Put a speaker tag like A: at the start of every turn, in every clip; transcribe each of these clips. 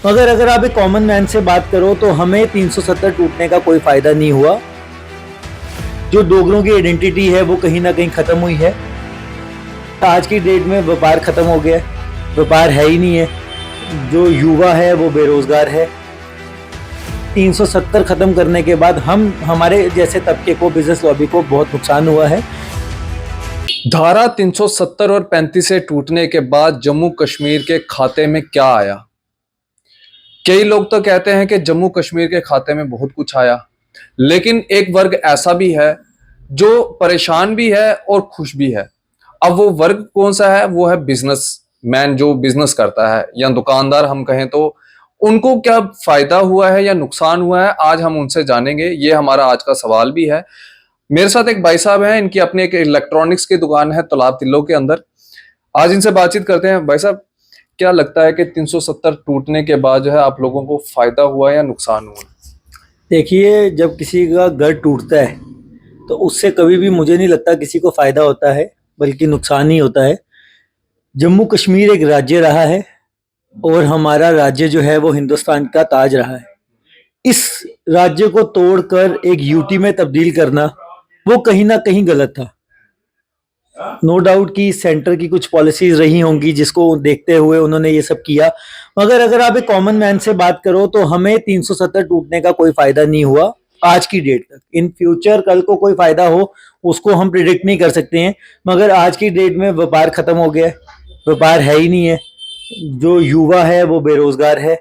A: मगर अगर आप एक कॉमन मैन से बात करो तो हमें 370 टूटने का कोई फायदा नहीं हुआ। जो डोगरों की आइडेंटिटी है वो कहीं ना कहीं खत्म हुई है। आज की डेट में व्यापार खत्म हो गया है, व्यापार है ही नहीं है। जो युवा है वो बेरोजगार है। 370 खत्म करने के बाद हमारे जैसे तबके को, बिजनेस लॉबी को बहुत नुकसान हुआ है।
B: धारा 370 और 35 से टूटने के बाद जम्मू कश्मीर के खाते में क्या आया? कई लोग तो कहते हैं कि जम्मू कश्मीर के खाते में बहुत कुछ आया, लेकिन एक वर्ग ऐसा भी है जो परेशान भी है और खुश भी है। अब वो वर्ग कौन सा है? वो है बिजनेस मैन, जो बिजनेस करता है, या दुकानदार हम कहें तो। उनको क्या फायदा हुआ है या नुकसान हुआ है, आज हम उनसे जानेंगे। ये हमारा आज का सवाल भी है। मेरे साथ एक भाई साहब हैं, इनकी अपनी एक इलेक्ट्रॉनिक्स की दुकान है तालाब तिल्लो के अंदर। आज इनसे बातचीत करते हैं। भाई साहब, क्या लगता है कि 370 टूटने के बाद जो है आप लोगों को फायदा हुआ या नुकसान हुआ?
A: देखिए, जब किसी का घर टूटता है तो उससे कभी भी मुझे नहीं लगता किसी को फायदा होता है, बल्कि नुकसान ही होता है। जम्मू कश्मीर एक राज्य रहा है और हमारा राज्य जो है वो हिंदुस्तान का ताज रहा है। इस राज्य को तोड़कर एक यूटी में तब्दील करना वो कहीं ना कहीं गलत था। नो डाउट कि सेंटर की कुछ पॉलिसीज रही होंगी जिसको देखते हुए उन्होंने ये सब किया। मगर अगर आप एक कॉमन मैन से बात करो तो हमें 370 टूटने का कोई फायदा नहीं हुआ आज की डेट तक। इन फ्यूचर कल को कोई फायदा हो उसको हम प्रिडिक्ट नहीं कर सकते हैं, मगर आज की डेट में व्यापार खत्म हो गया है, व्यापार है ही नहीं है। जो युवा है वो बेरोजगार है।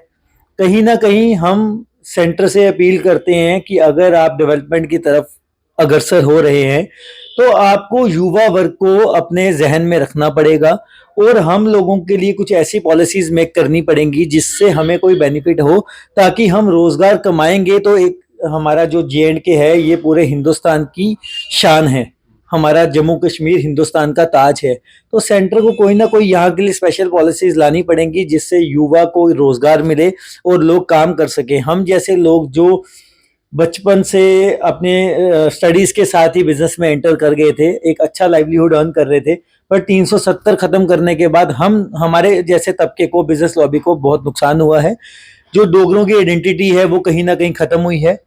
A: कहीं ना कहीं हम सेंटर से अपील करते हैं कि अगर आप डेवलपमेंट की तरफ अग्रसर हो रहे हैं तो आपको युवा वर्ग को अपने जहन में रखना पड़ेगा और हम लोगों के लिए कुछ ऐसी पॉलिसीज मेक करनी पड़ेंगी जिससे हमें कोई बेनिफिट हो, ताकि हम रोजगार कमाएंगे तो एक हमारा जो JNK है ये पूरे हिंदुस्तान की शान है। हमारा जम्मू कश्मीर हिंदुस्तान का ताज है। तो सेंटर को कोई ना कोई यहाँ के लिए स्पेशल पॉलिसीज लानी पड़ेंगी जिससे युवा को रोजगार मिले और लोग काम कर सके। हम जैसे लोग जो बचपन से अपने स्टडीज के साथ ही बिजनेस में एंटर कर गए थे, एक अच्छा लाइवलीहुड अर्न कर रहे थे, पर 370 खत्म करने के बाद हमारे जैसे तबके को, बिजनेस लॉबी को बहुत नुकसान हुआ है। जो डोगरों की आइडेंटिटी है वो कहीं ना कहीं खत्म हुई है।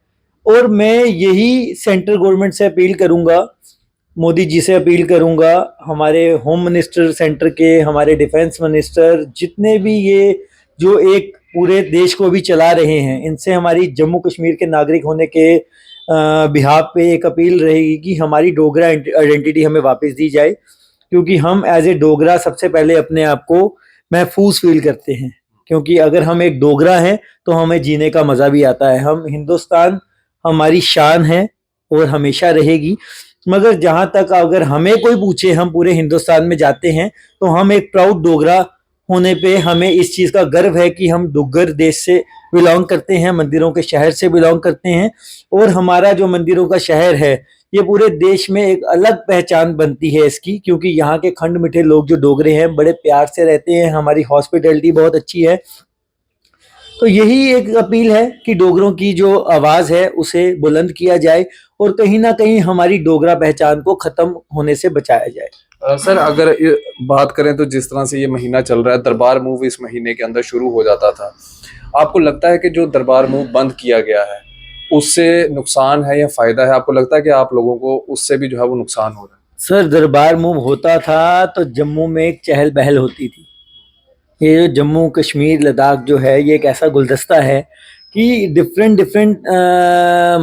A: और मैं यही सेंट्रल गवर्नमेंट से अपील करूंगा, मोदी जी से अपील करूंगा, हमारे होम मिनिस्टर सेंटर के, हमारे डिफेंस मिनिस्टर, जितने भी ये जो एक पूरे देश को भी चला रहे हैं, इनसे हमारी जम्मू कश्मीर के नागरिक होने के बिहाफ पे एक अपील रहेगी कि हमारी डोगरा आइडेंटिटी हमें वापस दी जाए, क्योंकि हम एज ए डोगरा सबसे पहले अपने आप को महफूज फील करते हैं। क्योंकि अगर हम एक डोगरा हैं तो हमें जीने का मज़ा भी आता है। हम हिंदुस्तान हमारी शान है और हमेशा रहेगी। मगर जहाँ तक अगर हमें कोई पूछे, हम पूरे हिंदुस्तान में जाते हैं तो हम एक प्राउड डोगरा होने पे हमें इस चीज़ का गर्व है कि हम डुग्गर देश से बिलोंग करते हैं, मंदिरों के शहर से बिलोंग करते हैं। और हमारा जो मंदिरों का शहर है ये पूरे देश में एक अलग पहचान बनती है इसकी, क्योंकि यहाँ के खंड मिठे लोग जो डोगरे हैं बड़े प्यार से रहते हैं। हमारी हॉस्पिटैलिटी बहुत अच्छी है। तो यही एक अपील है कि डोगरों की जो आवाज़ है उसे बुलंद किया जाए और कहीं ना कहीं हमारी डोगरा पहचान को ख़त्म होने से बचाया जाए।
B: सर, अगर बात करें तो जिस तरह से ये महीना चल रहा है, दरबार मूव इस महीने के अंदर शुरू हो जाता था। आपको लगता है कि जो दरबार मूव बंद किया गया है उससे नुकसान है या फायदा है? आपको लगता है कि आप लोगों को उससे भी जो है वो नुकसान हो रहा है?
A: सर, दरबार मूव होता था तो जम्मू में एक चहल पहल होती थी। ये जम्मू कश्मीर लद्दाख जो है ये एक ऐसा गुलदस्ता है कि डिफरेंट डिफरेंट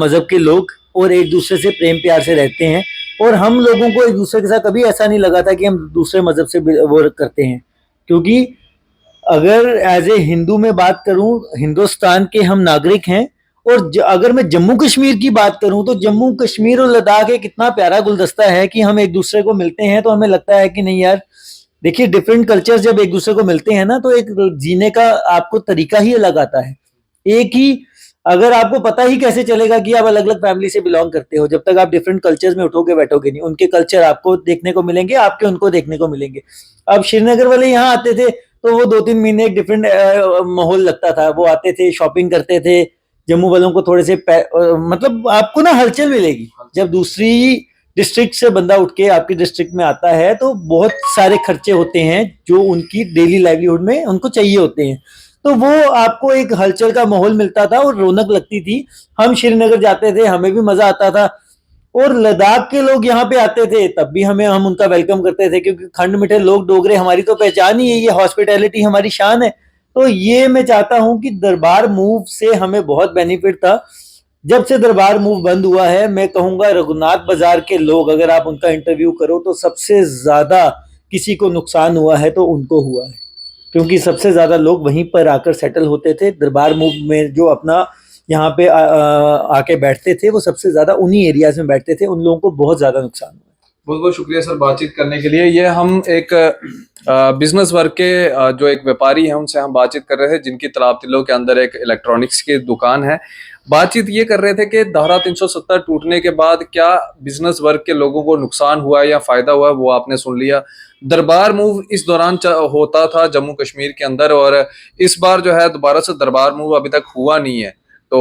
A: मज़हब के लोग और एक दूसरे से प्रेम प्यार से रहते हैं। और हम लोगों को एक दूसरे के साथ कभी ऐसा नहीं लगा था कि हम दूसरे मज़हब से वो करते हैं। क्योंकि अगर एज ए हिंदू में बात करूं, हिंदुस्तान के हम नागरिक हैं। और अगर मैं जम्मू कश्मीर की बात करूं तो जम्मू कश्मीर और लद्दाख एक इतना प्यारा गुलदस्ता है कि हम एक दूसरे को मिलते हैं तो हमें लगता है कि नहीं यार, देखिए डिफरेंट कल्चर जब एक दूसरे को मिलते हैं ना तो एक जीने का आपको तरीका ही अलग आता है। एक ही, अगर आपको पता ही कैसे चलेगा कि आप अलग अलग फैमिली से बिलोंग करते हो, जब तक आप डिफरेंट कल्चर्स में उठोगे बैठोगे नहीं। उनके कल्चर आपको देखने को मिलेंगे, आपके उनको देखने को मिलेंगे। अब श्रीनगर वाले यहाँ आते थे तो वो 2-3 महीने एक डिफरेंट माहौल लगता था। वो आते थे, शॉपिंग करते थे। जम्मू वालों को थोड़े से मतलब आपको ना हलचल मिलेगी जब दूसरी डिस्ट्रिक्ट से बंदा उठ के आपकी डिस्ट्रिक्ट में आता है, तो बहुत सारे खर्चे होते हैं जो उनकी डेली लाइवलीहुड में उनको चाहिए होते हैं। तो वो आपको एक हलचल का माहौल मिलता था और रौनक लगती थी। हम श्रीनगर जाते थे, हमें भी मजा आता था, और लद्दाख के लोग यहाँ पे आते थे तब भी हमें हम उनका वेलकम करते थे, क्योंकि खंड मीठे लोग डोगरे हमारी तो पहचान ही है, ये हॉस्पिटैलिटी हमारी शान है। तो ये मैं चाहता हूं कि दरबार मूव से हमें बहुत बेनिफिट था। जब से दरबार मूव बंद हुआ है, मैं कहूंगा रघुनाथ बाजार के लोग, अगर आप उनका इंटरव्यू करो तो सबसे ज्यादा किसी को नुकसान हुआ है तो उनको हुआ है, क्योंकि सबसे ज्यादा लोग वहीं पर आकर सेटल होते थे। दरबार मूव में जो अपना यहाँ पे आके बैठते थे, वो सबसे ज्यादा उन्हीं एरियाज में बैठते थे, उन लोगों को बहुत ज्यादा नुकसान हुआ।
B: बहुत बहुत शुक्रिया सर बातचीत करने के लिए। ये हम एक बिजनेस वर्ग के जो एक व्यापारी हैं उनसे हम बातचीत कर रहे थे, जिनकी तलाबतिलों के अंदर एक इलेक्ट्रॉनिक्स की दुकान है। बातचीत ये कर रहे थे कि धारा 370 टूटने के बाद क्या बिजनेस वर्ग के लोगों को नुकसान हुआ या फायदा हुआ, वो आपने सुन लिया। दरबार मूव इस दौरान होता था जम्मू कश्मीर के अंदर, और इस बार जो है दोबारा से दरबार मूव अभी तक हुआ नहीं है, तो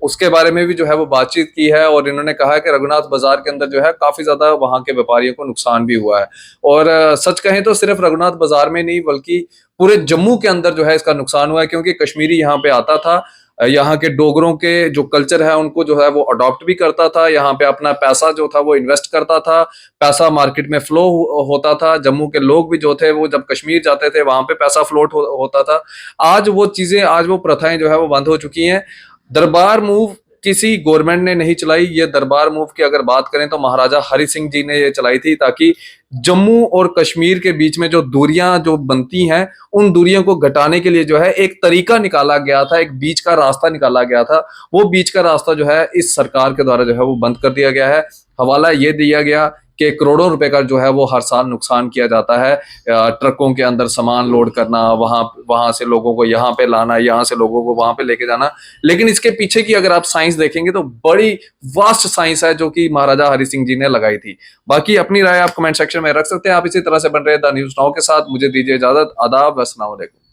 B: उसके बारे में भी जो है वो बातचीत की है। और इन्होंने कहा है कि रघुनाथ बाजार के अंदर जो है काफी ज्यादा वहां के व्यापारियों को नुकसान भी हुआ है। और सच कहें तो सिर्फ रघुनाथ बाजार में नहीं बल्कि पूरे जम्मू के अंदर जो है इसका नुकसान हुआ है, क्योंकि कश्मीरी यहाँ पे आता था, यहाँ के डोगरों के जो कल्चर है उनको जो है वो अडॉप्ट भी करता था, यहाँ पे अपना पैसा जो था वो इन्वेस्ट करता था, पैसा मार्केट में फ्लो होता था। जम्मू के लोग भी जो थे वो जब कश्मीर जाते थे वहां पे पैसा फ्लोट होता था। आज वो चीजें, आज वो प्रथाएं जो है वो बंद हो चुकी हैं। दरबार मूव किसी गवर्नमेंट ने नहीं चलाई। ये दरबार मूव की अगर बात करें तो महाराजा हरि सिंह जी ने ये चलाई थी, ताकि जम्मू और कश्मीर के बीच में जो दूरियां जो बनती हैं उन दूरियों को घटाने के लिए जो है एक तरीका निकाला गया था, एक बीच का रास्ता निकाला गया था। वो बीच का रास्ता जो है इस सरकार के द्वारा जो है वो बंद कर दिया गया है। हवाला ये दिया गया कि करोड़ों रुपए का जो है वो हर साल नुकसान किया जाता है। ट्रकों के अंदर सामान लोड करना, वहां से लोगों को यहाँ पे लाना, यहाँ से लोगों को वहां पे लेके जाना। लेकिन इसके पीछे की अगर आप साइंस देखेंगे तो बड़ी वास्ट साइंस है जो कि महाराजा हरि सिंह जी ने लगाई थी। बाकी अपनी राय आप कमेंट सेक्शन में रख सकते हैं। आप इसी तरह से बन रहे द न्यूज़ नाउ के साथ। मुझे दीजिए इजाजत। आदाब, अस्सलाम वालेकुम।